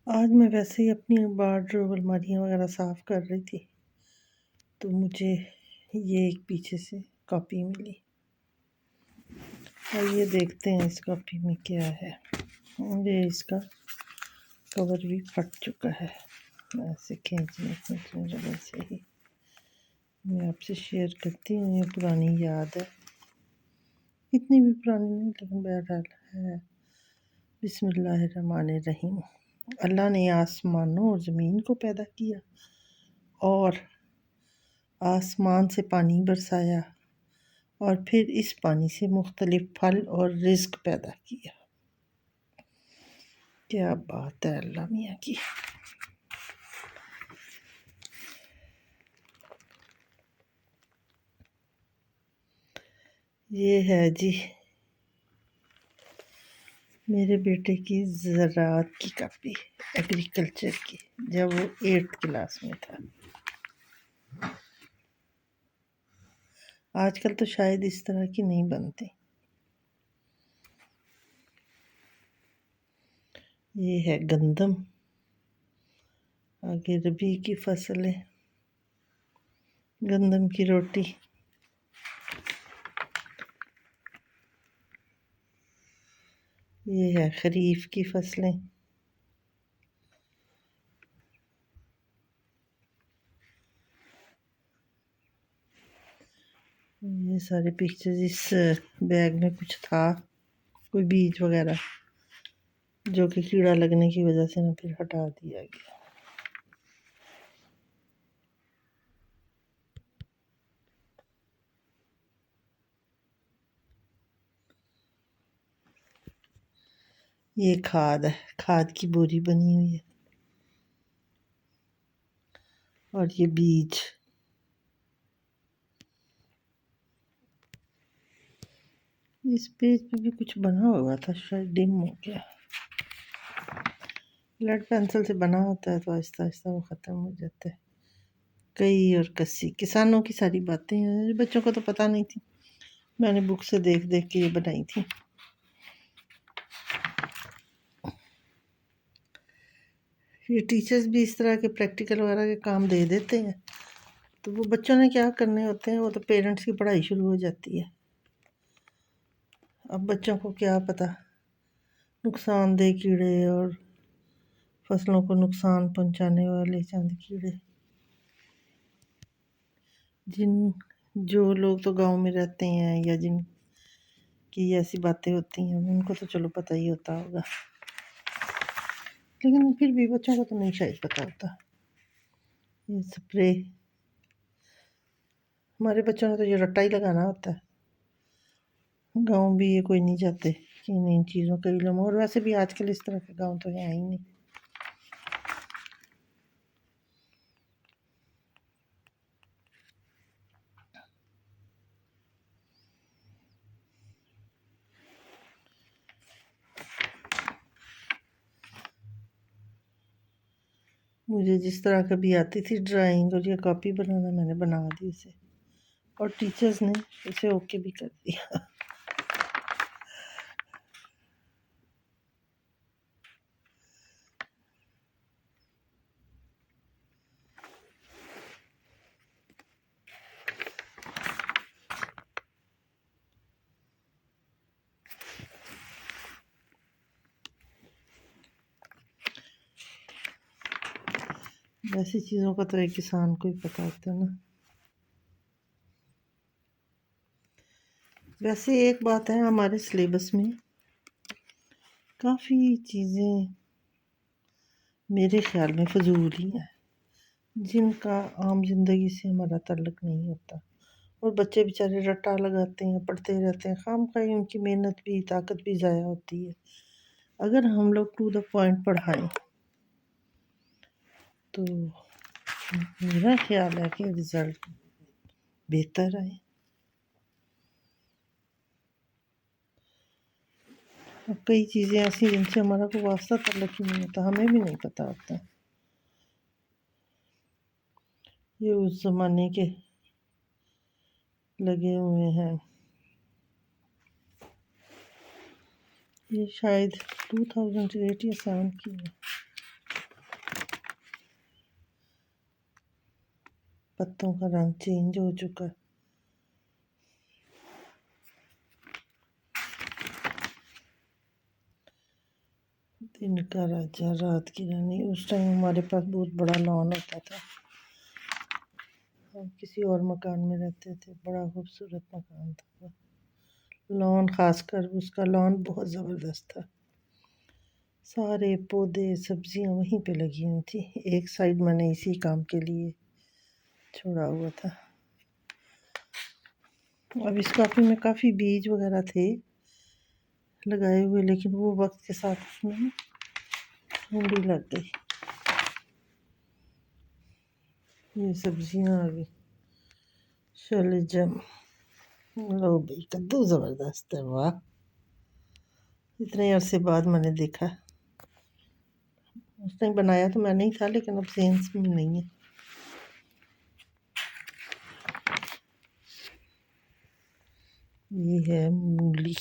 आज मैं वैसे ही अपनी वार्डरोब अलमारियाँ वगैरह साफ़ कर रही थी तो मुझे ये एक पीछे से कॉपी मिली और ये देखते हैं इस कॉपी में क्या है। ये इसका कवर भी फट चुका है। ऐसे खींचने रबड़ से ही मैं आपसे शेयर करती हूँ। ये पुरानी याद है, इतनी भी पुरानी नहीं लेकिन बहरहाल है। बिस्मिल्लाहिर्रहमानिर्रहीम। अल्लाह ने आसमानों और ज़मीन को पैदा किया और आसमान से पानी बरसाया और फिर इस पानी से मुख्तलिफ फल और रिज़्क पैदा किया। क्या बात है अल्लाह मियाँ की। ये है जी मेरे बेटे की ज़राअत की कॉपी, एग्रीकल्चर की, जब वो 8th क्लास में था। आजकल तो शायद इस तरह की नहीं बनती। ये है गंदम, आगे रबी की फसल है, गंदम की रोटी। ये है खरीफ की फसलें। ये सारे पिक्चर्स, इस बैग में कुछ था, कोई बीज वगैरह, जो कि कीड़ा लगने की वजह से ना फिर हटा दिया गया। ये खाद है, खाद की बोरी बनी हुई है और ये बीज। इस पेज पे भी कुछ बना हुआ था, शायद डिम हो गया। लेड पेंसिल से बना होता है तो आहिस्ता आहिस्ता वो ख़त्म हो जाता है। कई और कस्सी, किसानों की सारी बातें हैं, बच्चों को तो पता नहीं थी, मैंने बुक से देख देख के ये बनाई थी। ये टीचर्स भी इस तरह के प्रैक्टिकल वगैरह के काम दे देते हैं तो वो बच्चों ने क्या करने होते हैं, वो तो पेरेंट्स की पढ़ाई शुरू हो जाती है। अब बच्चों को क्या पता, नुकसानदेह कीड़े और फसलों को नुकसान पहुंचाने वाले चंद कीड़े। जो लोग तो गांव में रहते हैं या जिनकी ऐसी बातें होती हैं उनको तो चलो पता ही होता होगा, लेकिन फिर भी बच्चों को तो नहीं शायद पता होता। ये स्प्रे, हमारे बच्चों ने तो ये रट्टा ही लगाना होता है। गांव भी ये कोई नहीं जाते कि इन चीज़ों का इल्म, और वैसे भी आजकल इस तरह के गांव तो हैं ही नहीं। मुझे जिस तरह कभी आती थी ड्राइंग और ये कॉपी बनाना, मैंने बना दी इसे और टीचर्स ने इसे ओके भी कर दिया। ऐसी चीज़ों का तो एक किसान को ही पता होता है ना। वैसे एक बात है, हमारे सिलेबस में काफ़ी चीज़ें मेरे ख्याल में फजूल ही हैं, जिनका आम जिंदगी से हमारा ताल्लुक नहीं होता, और बच्चे बेचारे रट्टा लगाते हैं, पढ़ते रहते हैं, खामखाई उनकी मेहनत भी ताकत भी ज़ाया होती है। अगर हम लोग टू द पॉइंट पढ़ाएं तो मेरा ख्याल है कि रिज़ल्ट बेहतर आए। अब कई चीज़ें ऐसी जिनसे हमारा कोई वास्ता ताल्लुक ही नहीं होता, हमें भी नहीं पता होता। ये उस ज़माने के लगे हुए हैं। ये शायद 2008 या 7 की है। पत्तों का रंग चेंज हो चुका है। दिन का राजा रात की रानी। उस टाइम हमारे पास बहुत बड़ा लॉन होता था। हम किसी और मकान में रहते थे, बड़ा खूबसूरत मकान था लॉन, खासकर उसका लॉन बहुत ज़बरदस्त था। सारे पौधे सब्जियां वहीं पे लगी हुई थी। एक साइड मैंने इसी काम के लिए छोड़ा हुआ था। अब इस कॉफ़ी में काफ़ी बीज वगैरह थे लगाए हुए, लेकिन वो वक्त के साथ उसमें ठंडी लग गई। ये सब्जियां आ गई। शलजम, लो भाई, कद्दू ज़बरदस्त है, वाह! इतने अरसे बाद मैंने देखा। उस टाइम बनाया तो मैंने ही था, लेकिन अब सेंस में नहीं है। ये है मूली।